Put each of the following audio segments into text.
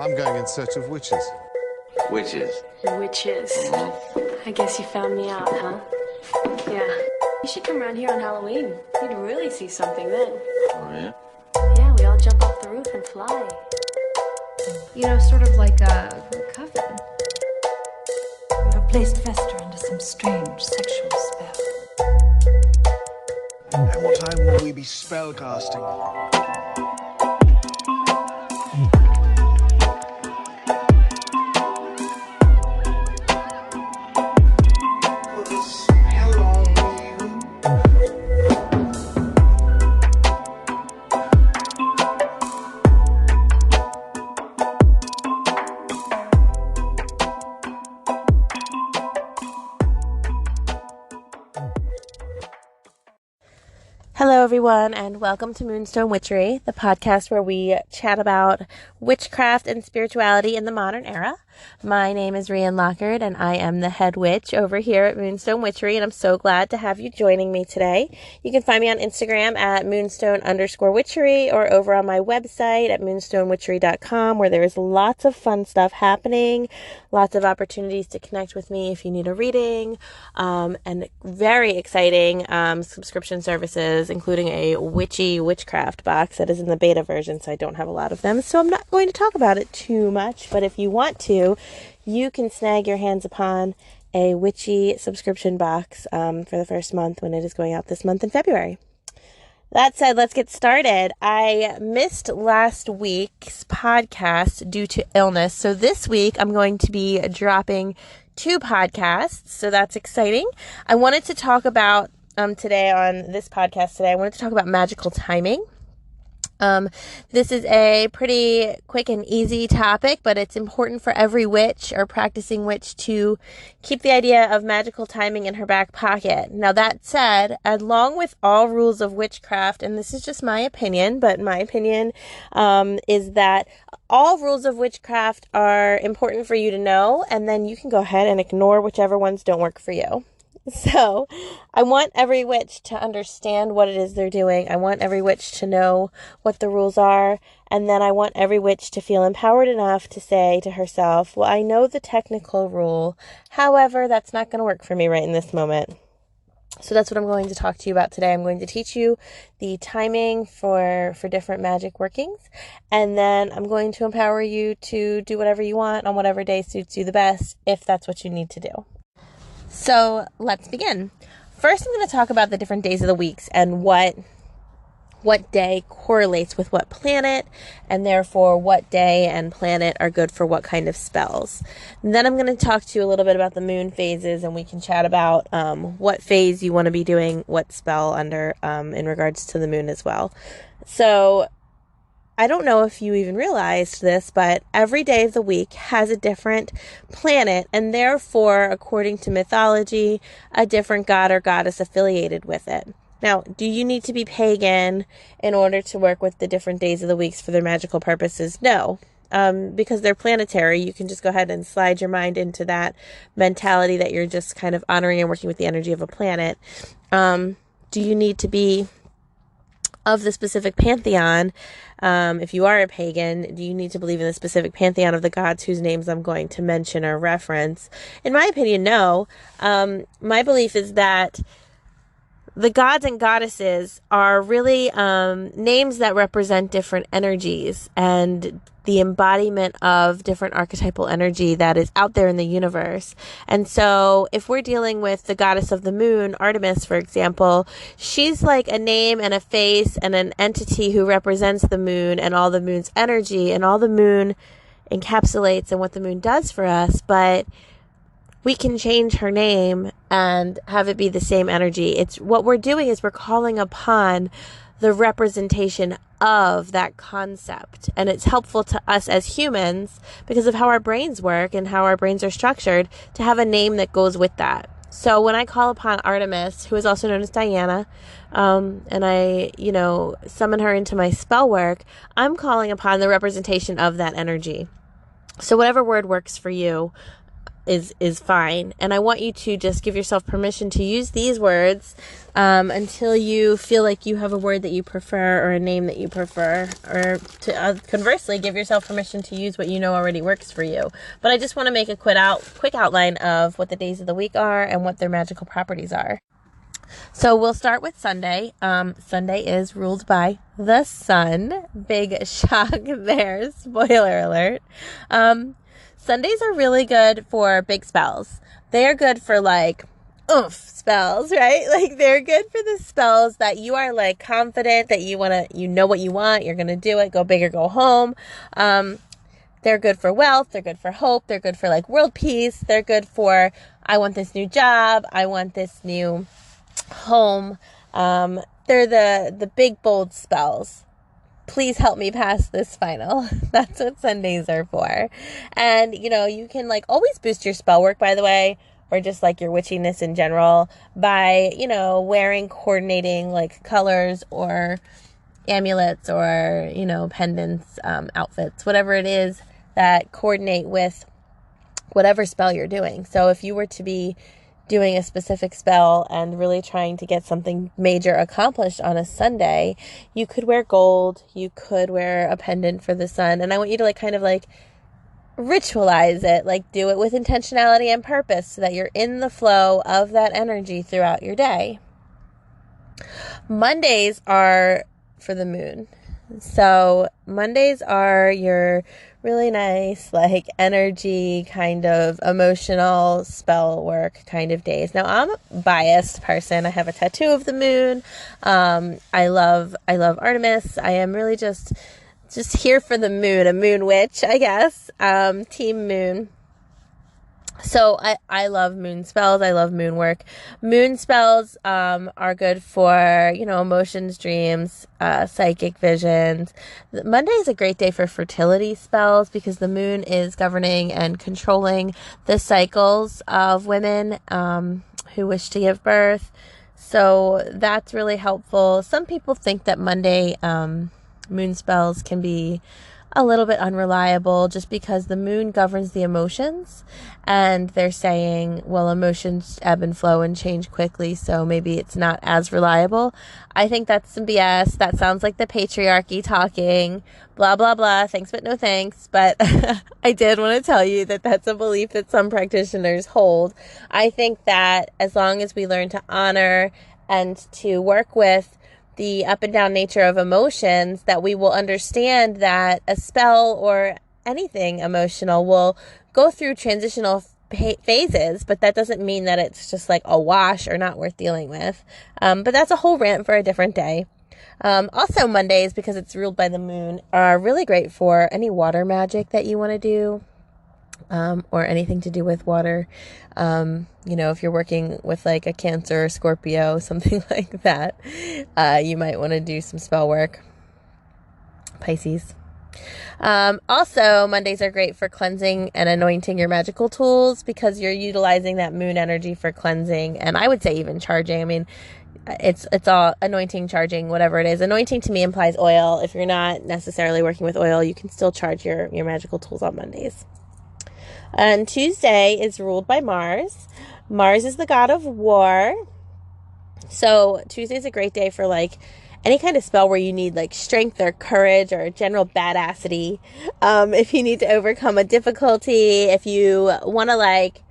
I'm going in search of witches. Witches. Witches. I guess you found me out, huh? Yeah. You should come around here on Halloween. You'd really see something then. Oh, yeah? Yeah, we all jump off the roof and fly. You know, sort of like a coven. You have placed Fester under some strange sexual spell. At what time will we be spellcasting? Hello, everyone, and welcome to Moonstone Witchery, the podcast where we chat about witchcraft and spirituality in the modern era. My name is Rian Lockard, and I am the head witch over here at Moonstone Witchery, and I'm so glad to have you joining me today. You can find me on Instagram at moonstone_witchery or over on my website at moonstonewitchery.com, where there is lots of fun stuff happening, lots of opportunities to connect with me if you need a reading, and very exciting subscription services, including a witchy witchcraft box that is in the beta version, so I don't have a lot of them, so I'm not going to talk about it too much, but if you want to, you can snag your hands upon a witchy subscription box for the first month when it is going out this month in February. That said, let's get started. I missed last week's podcast due to illness, so this week I'm going to be dropping 2 podcasts, so that's exciting. I wanted to talk about today on this podcast today, I wanted to talk about magical timing. This is a pretty quick and easy topic, but it's important for every witch or practicing witch to keep the idea of magical timing in her back pocket. Now, that said, along with all rules of witchcraft, and this is just my opinion, but my opinion is that all rules of witchcraft are important for you to know, and then you can go ahead and ignore whichever ones don't work for you. So I want every witch to understand what it is they're doing. I want every witch to know what the rules are. And then I want every witch to feel empowered enough to say to herself, well, I know the technical rule. However, that's not going to work for me right in this moment. So that's what I'm going to talk to you about today. I'm going to teach you the timing for different magic workings. And then I'm going to empower you to do whatever you want on whatever day suits you the best, if that's what you need to do. So let's begin. First, I'm going to talk about the different days of the weeks and what day correlates with what planet, and therefore what day and planet are good for what kind of spells. And then I'm going to talk to you a little bit about the moon phases, and we can chat about what phase you want to be doing what spell under in regards to the moon as well. So I don't know if you even realized this, but every day of the week has a different planet, and therefore, according to mythology, a different god or goddess affiliated with it. Now, do you need to be pagan in order to work with the different days of the weeks for their magical purposes? No. Because they're planetary, you can just go ahead and slide your mind into that mentality that you're just kind of honoring and working with the energy of a planet. Do you need to be of the specific pantheon? If you are a pagan, do you need to believe in the specific pantheon of the gods whose names I'm going to mention or reference? In my opinion, no. My belief is that the gods and goddesses are really names that represent different energies and the embodiment of different archetypal energy that is out there in the universe. And so if we're dealing with the goddess of the moon, Artemis, for example, she's like a name and a face and an entity who represents the moon and all the moon's energy and all the moon encapsulates and what the moon does for us. But we can change her name and have it be the same energy. It's what we're doing is we're calling upon the representation of that concept. And it's helpful to us as humans because of how our brains work and how our brains are structured to have a name that goes with that. So when I call upon Artemis, who is also known as Diana, and I, summon her into my spell work, I'm calling upon the representation of that energy. So whatever word works for you, is fine. And I want you to just give yourself permission to use these words until you feel like you have a word that you prefer or a name that you prefer, or to conversely give yourself permission to use what you know already works for you. But I just want to make a quick outline of what the days of the week are and what their magical properties are. So we'll start with Sunday. Sunday is ruled by the sun. Big shock there. Spoiler alert. Sundays are really good for big spells. They are good for like oomph spells, right? Like they're good for the spells that you are like confident that you know what you want, you're going to do it, go big or go home. They're good for wealth. They're good for hope. They're good for like world peace. They're good for, I want this new job. I want this new home. They're the big, bold spells. Please help me pass this final. That's what Sundays are for. And, you can like always boost your spell work, by the way, or just like your witchiness in general by, wearing coordinating like colors or amulets or, pendants, outfits, whatever it is that coordinate with whatever spell you're doing. So if you were to be doing a specific spell and really trying to get something major accomplished on a Sunday, you could wear gold, you could wear a pendant for the sun, and I want you to like kind of like ritualize it, like do it with intentionality and purpose so that you're in the flow of that energy throughout your day. Mondays are for the moon. So Mondays are your really nice, like energy kind of emotional spell work kind of days. Now I'm a biased person. I have a tattoo of the moon. I love Artemis. I am really just here for the moon, a moon witch, I guess. Team moon. So I love moon spells. I love moon work. Moon spells are good for, emotions, dreams, psychic visions. Monday is a great day for fertility spells because the moon is governing and controlling the cycles of women who wish to give birth. So that's really helpful. Some people think that Monday moon spells can be a little bit unreliable just because the moon governs the emotions, and they're saying, well, emotions ebb and flow and change quickly, so maybe it's not as reliable. I think that's some BS. That sounds like the patriarchy talking, blah, blah, blah, thanks but no thanks. But I did want to tell you that that's a belief that some practitioners hold. I think that as long as we learn to honor and to work with the up and down nature of emotions, that we will understand that a spell or anything emotional will go through transitional phases, but that doesn't mean that it's just like a wash or not worth dealing with. But that's a whole rant for a different day. Also Mondays, because it's ruled by the moon, are really great for any water magic that you want to do. Or anything to do with water. If you're working with like a Cancer or Scorpio, something like that, you might want to do some spell work. Pisces. Also, Mondays are great for cleansing and anointing your magical tools because you're utilizing that moon energy for cleansing, and I would say even charging. I mean, it's all anointing, charging, whatever it is. Anointing to me implies oil. If you're not necessarily working with oil, you can still charge your magical tools on Mondays. And Tuesday is ruled by Mars. Mars is the god of war. So Tuesday is a great day for like any kind of spell where you need like strength or courage or general badassity. If you need to overcome a difficulty, if you want to like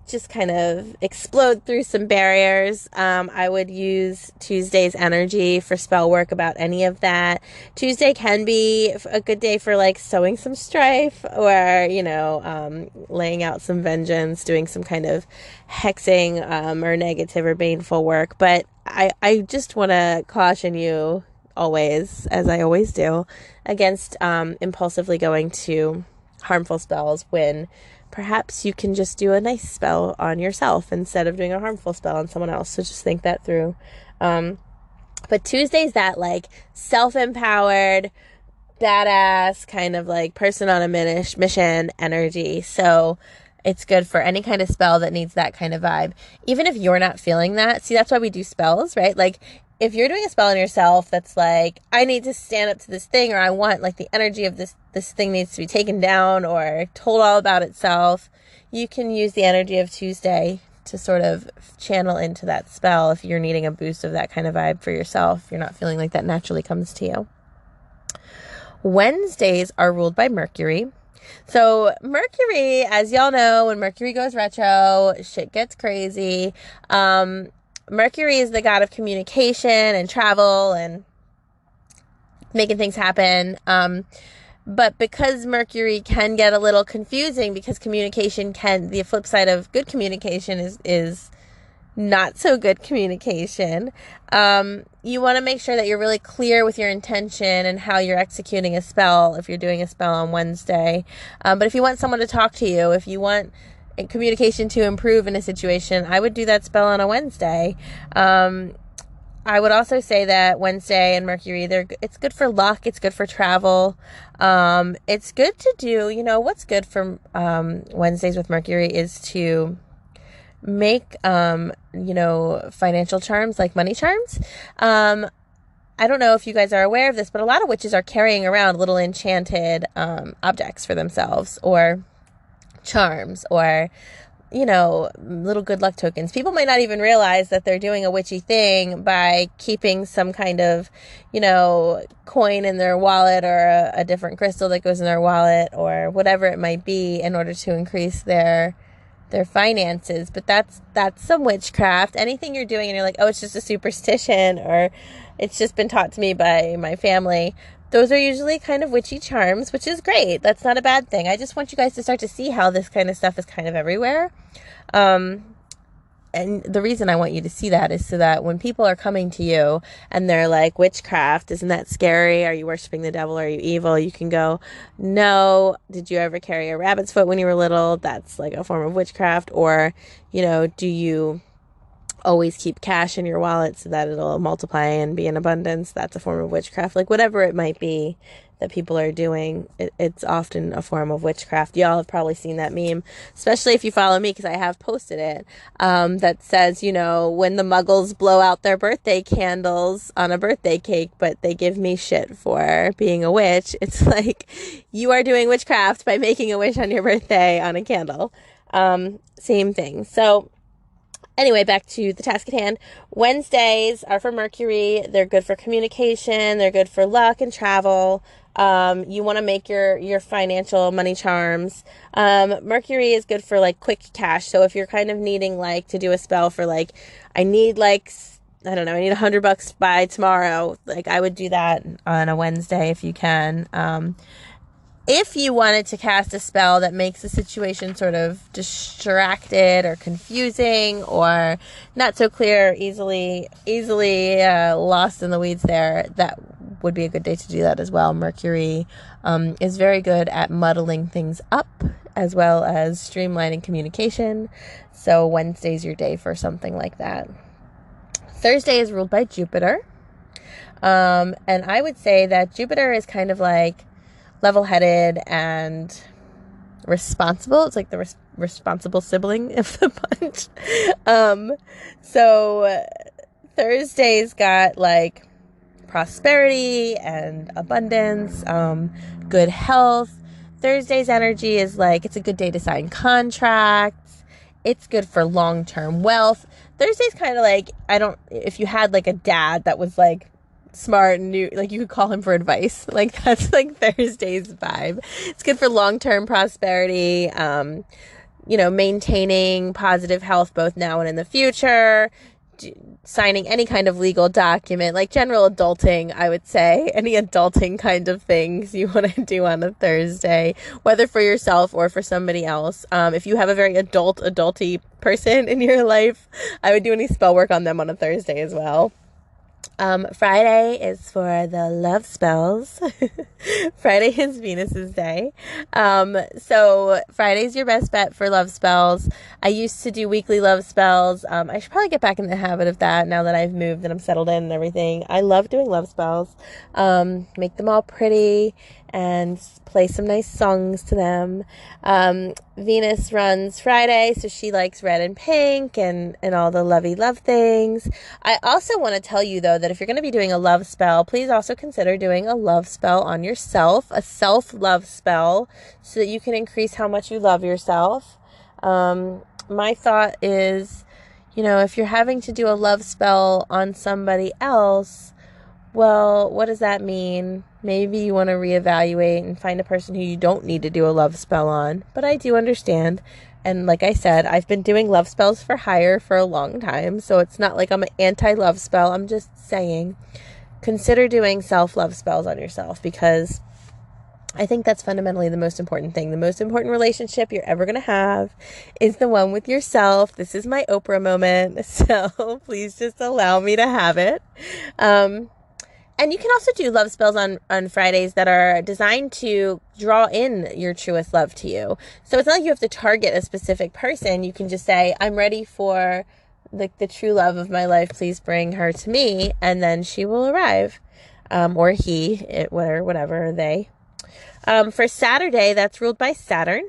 just kind of explode through some barriers, I would use Tuesday's energy for spell work about any of that. Tuesday can be a good day for like sowing some strife or, laying out some vengeance, doing some kind of hexing or negative or baneful work. But I just want to caution you always, as I always do, against impulsively going to harmful spells when perhaps you can just do a nice spell on yourself instead of doing a harmful spell on someone else. So just think that through. But Tuesday's that like self-empowered, badass kind of like person on a mission energy. So it's good for any kind of spell that needs that kind of vibe. Even if you're not feeling that. See, that's why we do spells, right? Like if you're doing a spell on yourself that's like, I need to stand up to this thing, or I want like the energy of this thing needs to be taken down or told all about itself, you can use the energy of Tuesday to sort of channel into that spell if you're needing a boost of that kind of vibe for yourself. You're not feeling like that naturally comes to you. Wednesdays are ruled by Mercury. So Mercury, as y'all know, when Mercury goes retro, shit gets crazy. Mercury is the god of communication and travel and making things happen. But because Mercury can get a little confusing, because the flip side of good communication is not so good communication, you want to make sure that you're really clear with your intention and how you're executing a spell if you're doing a spell on Wednesday. But if you want someone to talk to you, if you want communication to improve in a situation, I would do that spell on a Wednesday. I would also say that Wednesday and Mercury, it's good for luck. It's good for travel. It's good to do, what's good for Wednesdays with Mercury is to make, financial charms, like money charms. I don't know if you guys are aware of this, but a lot of witches are carrying around little enchanted objects for themselves, or charms, or little good luck tokens. People might not even realize that they're doing a witchy thing by keeping some kind of coin in their wallet, or a different crystal that goes in their wallet, or whatever it might be, in order to increase their finances. But that's some witchcraft. Anything you're doing and you're like, oh, it's just a superstition, or it's just been taught to me by my family, those are usually kind of witchy charms, which is great. That's not a bad thing. I just want you guys to start to see how this kind of stuff is kind of everywhere. And the reason I want you to see that is so that when people are coming to you and they're like, witchcraft, isn't that scary? Are you worshiping the devil? Are you evil? You can go, no. Did you ever carry a rabbit's foot when you were little? That's like a form of witchcraft. Or, do you always keep cash in your wallet so that it'll multiply and be in abundance? That's a form of witchcraft. Like, whatever it might be that people are doing, it's often a form of witchcraft. Y'all have probably seen that meme, especially if you follow me, because I have posted it, that says, when the muggles blow out their birthday candles on a birthday cake, but they give me shit for being a witch. It's like, you are doing witchcraft by making a wish on your birthday on a candle. Same thing. So anyway, back to the task at hand. Wednesdays are for Mercury. They're good for communication. They're good for luck and travel. You want to make your financial money charms. Mercury is good for like quick cash. So if you're kind of needing like to do a spell for like, I need $100 by tomorrow. Like, I would do that on a Wednesday if you can. If you wanted to cast a spell that makes the situation sort of distracted or confusing or not so clear, easily lost in the weeds there, that would be a good day to do that as well. Mercury is very good at muddling things up as well as streamlining communication. So Wednesday's your day for something like that. Thursday is ruled by Jupiter. And I would say that Jupiter is kind of like level-headed and responsible. It's like the responsible sibling of the bunch. So Thursday's got like prosperity and abundance, good health. Thursday's energy is like, it's a good day to sign contracts. It's good for long-term wealth. Thursday's kind of like, if you had like a dad that was like smart and knew, like, you could call him for advice. Like, that's like Thursday's vibe. It's good for long-term prosperity, maintaining positive health both now and in the future, signing any kind of legal document, like general adulting, I would say. Any adulting kind of things you want to do on a Thursday, whether for yourself or for somebody else. If you have a very adulty person in your life, I would do any spell work on them on a Thursday as well. Friday is for the love spells. Friday is Venus's day. So Friday's your best bet for love spells. I used to do weekly love spells. I should probably get back in the habit of that now that I've moved and I'm settled in and everything. I love doing love spells. Make them all pretty and play some nice songs to them. Venus runs Friday, so she likes red and pink and all the lovey love things. I also want to tell you, though, that if you're going to be doing a love spell, please also consider doing a love spell on yourself, a self-love spell, so that you can increase how much you love yourself. My thought is, if you're having to do a love spell on somebody else, well, what does that mean? Maybe you want to reevaluate and find a person who you don't need to do a love spell on. But I do understand. And like I said, I've been doing love spells for hire for a long time. So it's not like I'm an anti-love spell. I'm just saying, consider doing self-love spells on yourself, because I think that's fundamentally the most important thing. The most important relationship you're ever going to have is the one with yourself. This is my Oprah moment, so please just allow me to have it. And you can also do love spells on Fridays that are designed to draw in your truest love to you. So it's not like you have to target a specific person. You can just say, I'm ready for the true love of my life. Please bring her to me. And then she will arrive. Or he, whatever, they. For Saturday, that's ruled by Saturn.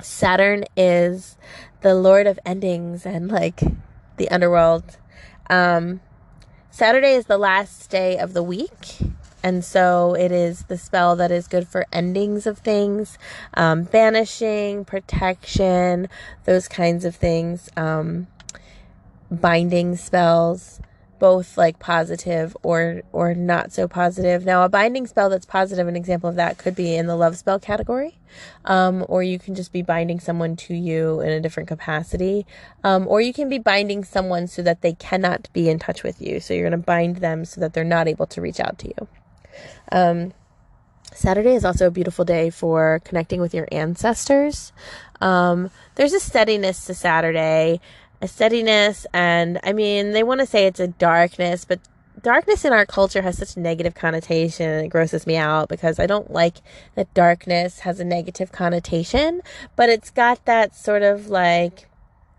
Saturn is the lord of endings and the underworld. Saturday is the last day of the week, and so it is the spell that is good for endings of things, banishing, protection, those kinds of things, binding spells, both positive or not so positive. Now, a binding spell that's positive, an example of that could be in the love spell category, or you can just be binding someone to you in a different capacity, or you can be binding someone so that they cannot be in touch with you. So you're going to bind them so that they're not able to reach out to you. Saturday is also a beautiful day for connecting with your ancestors. There's a steadiness to Saturday. A steadiness, and they want to say it's a darkness, but darkness in our culture has such a negative connotation, and it grosses me out because I don't like that darkness has a negative connotation, but it's got that sort of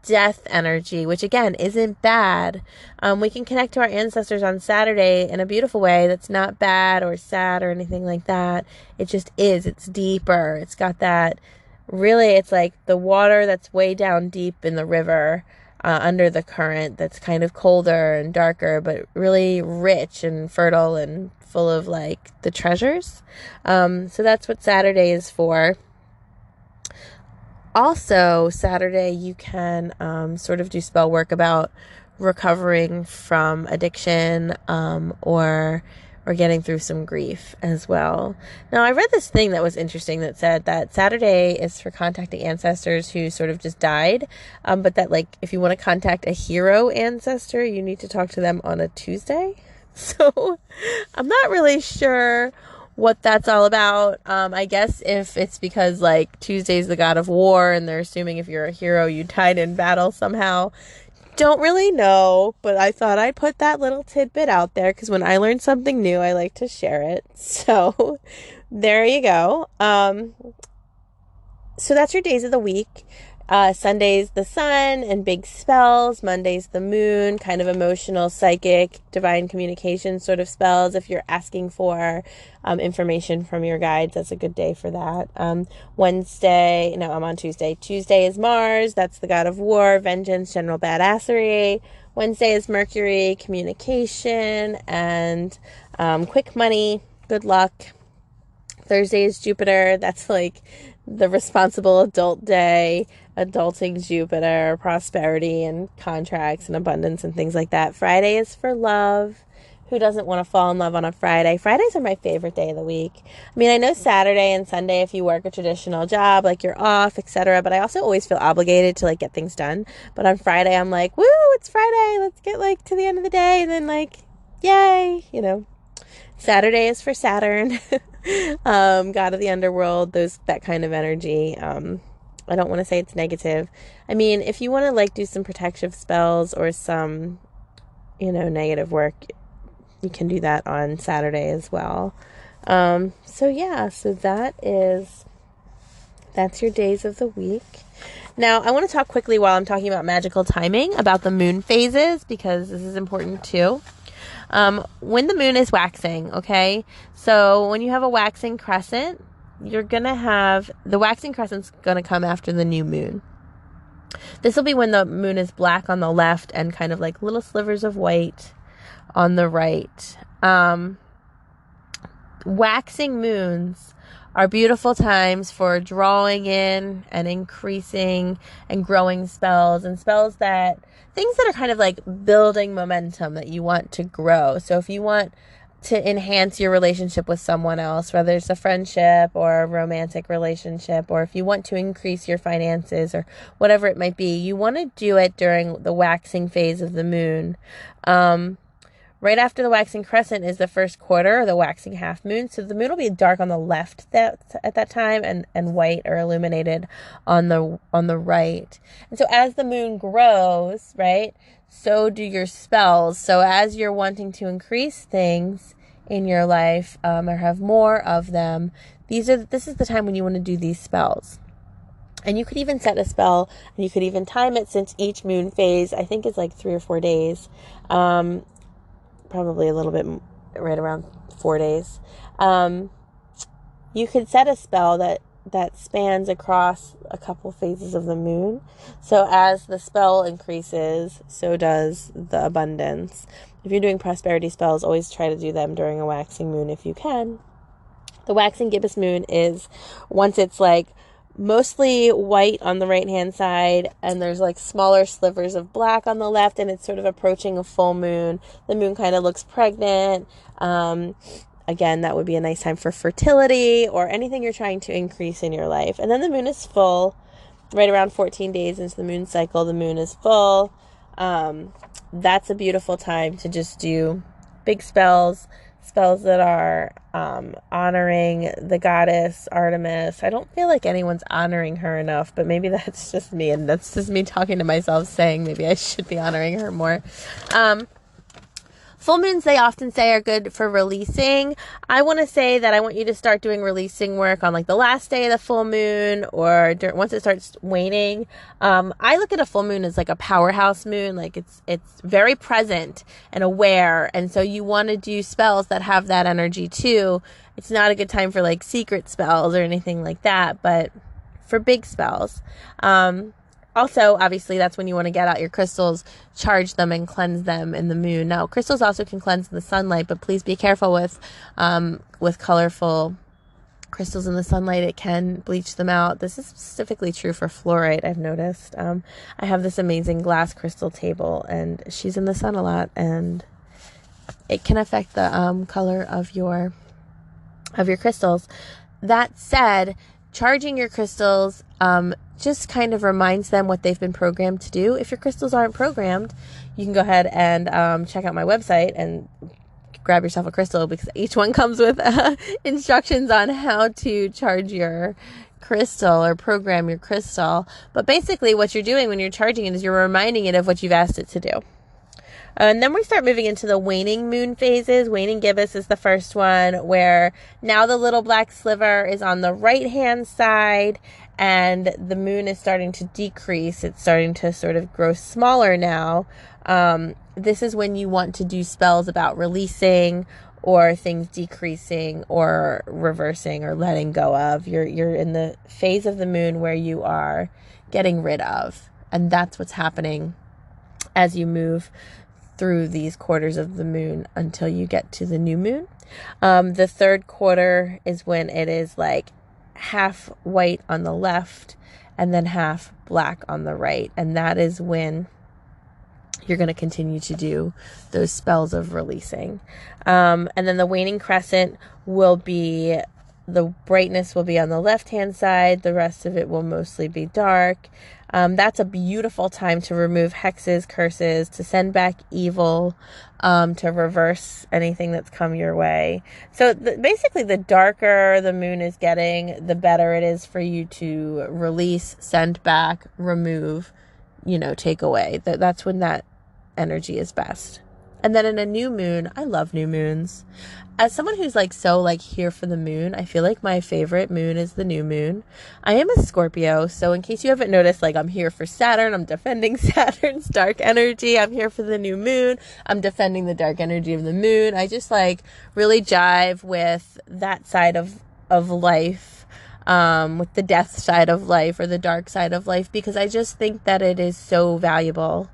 death energy, which again isn't bad. We can connect to our ancestors on Saturday in a beautiful way that's not bad or sad or anything like that. It just is. It's deeper. It's got that, really, it's like the water that's way down deep in the river, under the current, that's kind of colder and darker, but really rich and fertile and full of the treasures. So that's what Saturday is for. Also, Saturday you can sort of do spell work about recovering from addiction, or getting through some grief as well. Now, I read this thing that was interesting that said that Saturday is for contacting ancestors who sort of just died, but that if you want to contact a hero ancestor, you need to talk to them on a Tuesday. So I'm not really sure what that's all about. I guess if it's because Tuesday's the god of war and they're assuming if you're a hero, you died in battle somehow. Don't really know, but I thought I'd put that little tidbit out there because when I learn something new, I like to share it. So there you go. So that's your days of the week. Sunday's the sun and big spells. Monday's the moon, kind of emotional, psychic, divine communication sort of spells. If you're asking for information from your guides, that's a good day for that. I'm on Tuesday. Tuesday is Mars. That's the god of war, vengeance, general badassery. Wednesday is Mercury, communication, and quick money, good luck. Thursday is Jupiter. That's the responsible adult day, adulting Jupiter, prosperity and contracts and abundance and things like that. Friday is for love. Who doesn't want to fall in love on a Friday? Fridays are my favorite day of the week. I know Saturday and Sunday, if you work a traditional job, you're off, etc. But I also always feel obligated to get things done. But on Friday, I'm woo, it's Friday. Let's get to the end of the day. And then yay, Saturday is for Saturn. God of the underworld, that kind of energy. I don't want to say it's negative. If you want to do some protective spells or some, negative work, you can do that on Saturday as well. So that's your days of the week. Now, I want to talk quickly while I'm talking about magical timing about the moon phases, because this is important too. When the moon is waxing, okay? So when you have a waxing crescent, you're going to have, the waxing crescent's going to come after the new moon. This will be when the moon is black on the left and kind of like little slivers of white on the right. Waxing moons are beautiful times for drawing in and increasing and growing spells, and spells that, things that are kind of like building momentum that you want to grow. So if you want to enhance your relationship with someone else, whether it's a friendship or a romantic relationship, or if you want to increase your finances or whatever it might be, you want to do it during the waxing phase of the moon. Right after the waxing crescent is the first quarter, or the waxing half moon. So the moon will be dark on the left at that time, and white or illuminated on the right. And so as the moon grows, right, so do your spells. So as you're wanting to increase things in your life, or have more of them, this is the time when you want to do these spells. And you could even set a spell, and you could even time it, since each moon phase, I think, is like 3 or 4 days. Probably a little bit right around 4 days. You could set a spell that spans across a couple phases of the moon. So as the spell increases, so does the abundance. If you're doing prosperity spells, always try to do them during a waxing moon if you can. The waxing gibbous moon is once it's like mostly white on the right hand side, and there's like smaller slivers of black on the left, and it's sort of approaching a full moon. The moon kind of looks pregnant. Again, that would be a nice time for fertility or anything you're trying to increase in your life. And then the moon is full. Right around 14 days into the moon cycle, the moon is full. That's a beautiful time to just do big spells that are honoring the goddess Artemis. I don't feel like anyone's honoring her enough, but maybe that's just me, and that's just me talking to myself saying maybe I should be honoring her more. Full moons, they often say, are good for releasing. I want to say that I want you to start doing releasing work on like the last day of the full moon, or once it starts waning. I look at a full moon as like a powerhouse moon. Like it's very present and aware. And so you want to do spells that have that energy too. It's not a good time for like secret spells or anything like that, but for big spells. Also, obviously, that's when you want to get out your crystals, charge them, and cleanse them in the moon. Now, crystals also can cleanse in the sunlight, but please be careful with colorful crystals in the sunlight. It can bleach them out. This is specifically true for fluorite, I've noticed. I have this amazing glass crystal table, and she's in the sun a lot, and it can affect the color of your crystals. That said, charging your crystals just kind of reminds them what they've been programmed to do. If your crystals aren't programmed, you can go ahead and check out my website and grab yourself a crystal, because each one comes with instructions on how to charge your crystal or program your crystal. But basically what you're doing when you're charging it is you're reminding it of what you've asked it to do. And then we start moving into the waning moon phases. Waning gibbous is the first one, where now the little black sliver is on the right-hand side, and the moon is starting to decrease. It's starting to sort of grow smaller now. This is when you want to do spells about releasing, or things decreasing or reversing or letting go of. You're in the phase of the moon where you are getting rid of. And that's what's happening as you move through these quarters of the moon until you get to the new moon. The third quarter is when it is like half white on the left and then half black on the right. And that is when you're going to continue to do those spells of releasing. And then the waning crescent will be, the brightness will be on the left-hand side. The rest of it will mostly be dark. That's a beautiful time to remove hexes, curses, to send back evil, to reverse anything that's come your way. So basically, the darker the moon is getting, the better it is for you to release, send back, remove, take away. That's when that energy is best. And then in a new moon, I love new moons. As someone who's like so like here for the moon, I feel like my favorite moon is the new moon. I am a Scorpio, so in case you haven't noticed, like I'm here for Saturn, I'm defending Saturn's dark energy. I'm here for the new moon, I'm defending the dark energy of the moon. I just like really jive with that side of life, with the death side of life or the dark side of life, because I just think that it is so valuable.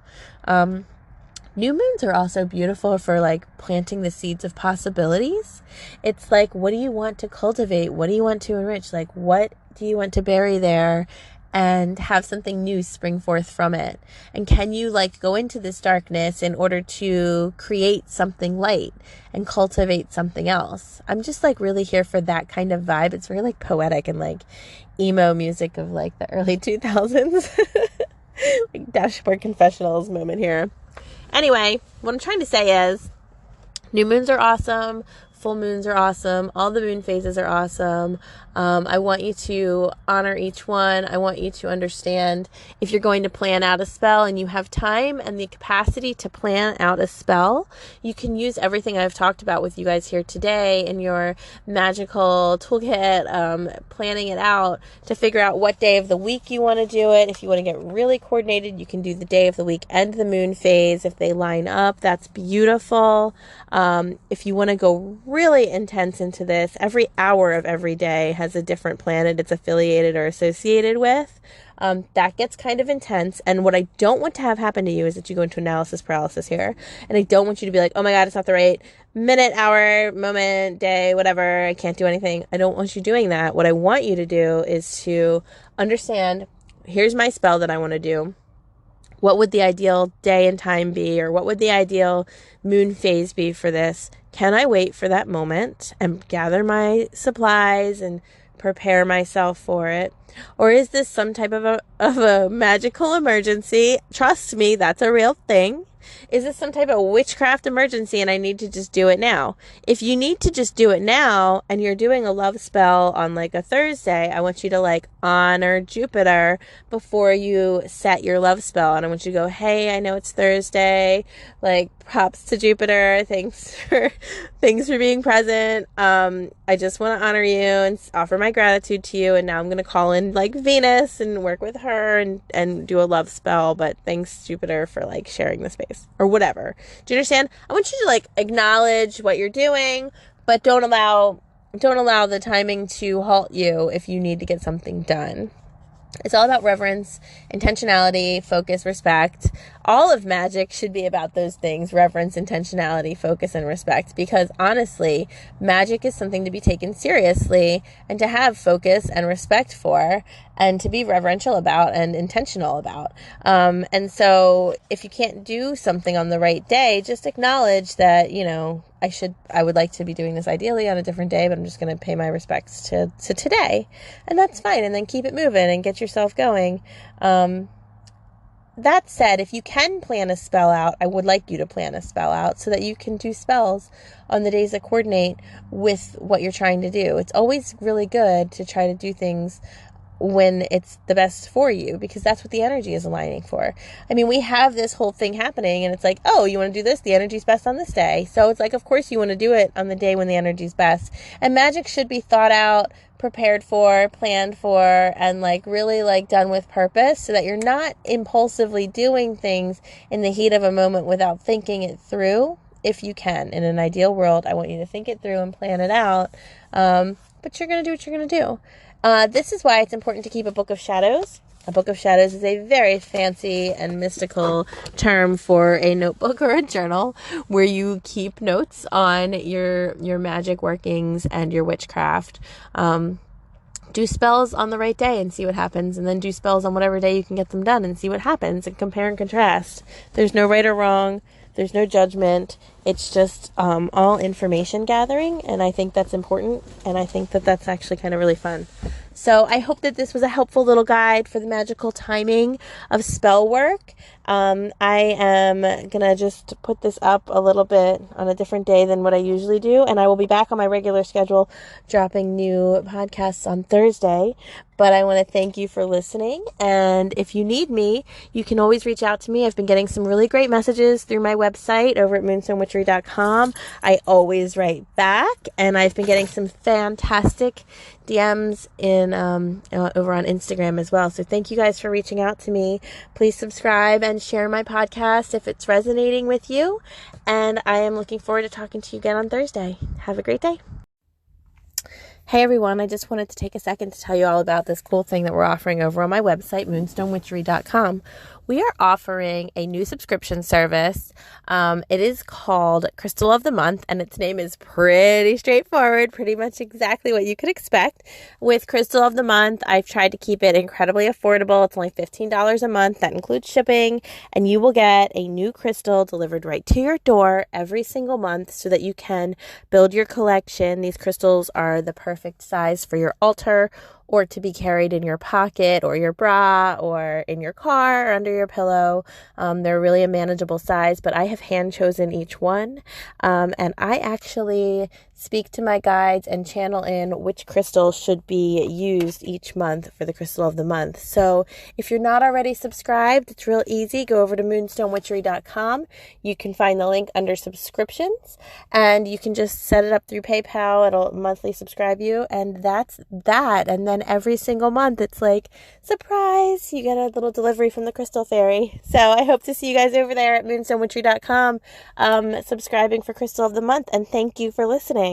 New moons are also beautiful for like planting the seeds of possibilities. It's like, what do you want to cultivate? What do you want to enrich? Like, what do you want to bury there and have something new spring forth from it? And can you like go into this darkness in order to create something light and cultivate something else? I'm just like really here for that kind of vibe. It's very like poetic and like emo music of like the early 2000s. Like Dashboard Confessionals moment here. Anyway, what I'm trying to say is new moons are awesome. Full moons are awesome. All the moon phases are awesome. I want you to honor each one. I want you to understand if you're going to plan out a spell and you have time and the capacity to plan out a spell, you can use everything I've talked about with you guys here today in your magical toolkit, planning it out to figure out what day of the week you want to do it. If you want to get really coordinated, you can do the day of the week and the moon phase. If they line up, that's beautiful. If you want to go really intense into this, every hour of every day has a different planet it's affiliated or associated with. That gets kind of intense. And what I don't want to have happen to you is that you go into analysis paralysis here. And I don't want you to be like, oh my God, it's not the right minute, hour, moment, day, whatever. I can't do anything. I don't want you doing that. What I want you to do is to understand, here's my spell that I want to do. What would the ideal day and time be? Or what would the ideal moon phase be for this? Can I wait for that moment and gather my supplies and prepare myself for it? Or is this some type of a magical emergency? Trust me, that's a real thing. Is this some type of witchcraft emergency and I need to just do it now? If you need to just do it now and you're doing a love spell on like a Thursday, I want you to like honor Jupiter before you set your love spell. And I want you to go, hey, I know it's Thursday, like props to Jupiter. Thanks for being present. I just want to honor you and offer my gratitude to you. And now I'm going to call in like Venus and work with her and do a love spell. But thanks Jupiter for like sharing the space or whatever. Do you understand? I want you to like acknowledge what you're doing, but don't allow the timing to halt you if you need to get something done. It's all about reverence, intentionality, focus, respect. All of magic should be about those things: reverence, intentionality, focus, and respect. Because honestly, magic is something to be taken seriously and to have focus and respect for and to be reverential about and intentional about. And so if you can't do something on the right day, just acknowledge that, you know, I would like to be doing this ideally on a different day, but I'm just going to pay my respects to today. And that's fine. And then keep it moving and get yourself going. That said, if you can plan a spell out, I would like you to plan a spell out so that you can do spells on the days that coordinate with what you're trying to do. It's always really good to try to do things when it's the best for you, because that's what the energy is aligning for. I mean, we have this whole thing happening and it's like, oh, you want to do this? The energy's best on this day. So it's like, of course you want to do it on the day when the energy's best. And magic should be thought out, prepared for, planned for, and like really like done with purpose so that you're not impulsively doing things in the heat of a moment without thinking it through. If you can, in an ideal world, I want you to think it through and plan it out. But you're going to do what you're going to do. This is why it's important to keep a book of shadows. A book of shadows is a very fancy and mystical term for a notebook or a journal where you keep notes on your magic workings and your witchcraft. Do spells on the right day and see what happens, and then do spells on whatever day you can get them done and see what happens, and compare and contrast. There's no right or wrong. There's no judgment. It's just all information gathering, and I think that's important, and I think that that's actually kind of really fun. So I hope that this was a helpful little guide for the magical timing of spell work. I am going to just put this up a little bit on a different day than what I usually do, and I will be back on my regular schedule dropping new podcasts on Thursday. But I want to thank you for listening, and if you need me, you can always reach out to me. I've been getting some really great messages through my website over at moonstonewitchery.com. I always write back, and I've been getting some fantastic DMs in over on Instagram as well. So thank you guys for reaching out to me. Please subscribe and share my podcast if it's resonating with you, and I am looking forward to talking to you again on Thursday. Have a great day. Hey everyone, I just wanted to take a second to tell you all about this cool thing that we're offering over on my website, moonstonewitchery.com. We are offering a new subscription service. It is called Crystal of the Month, and its name is pretty straightforward, pretty much exactly what you could expect. With Crystal of the Month, I've tried to keep it incredibly affordable. It's only $15 a month. That includes shipping, and you will get a new crystal delivered right to your door every single month so that you can build your collection. These crystals are the perfect size for your altar, or to be carried in your pocket or your bra or in your car or under your pillow. They're really a manageable size, but I have hand chosen each one. And I actually speak to my guides and channel in which crystal should be used each month for the Crystal of the Month. So if you're not already subscribed, it's real easy. Go over to moonstonewitchery.com. You can find the link under subscriptions, and you can just set it up through PayPal. It'll monthly subscribe you, and that's that. And then every single month, it's like, surprise, you get a little delivery from the Crystal Fairy. So I hope to see you guys over there at moonstonewitchery.com, subscribing for Crystal of the Month, and thank you for listening.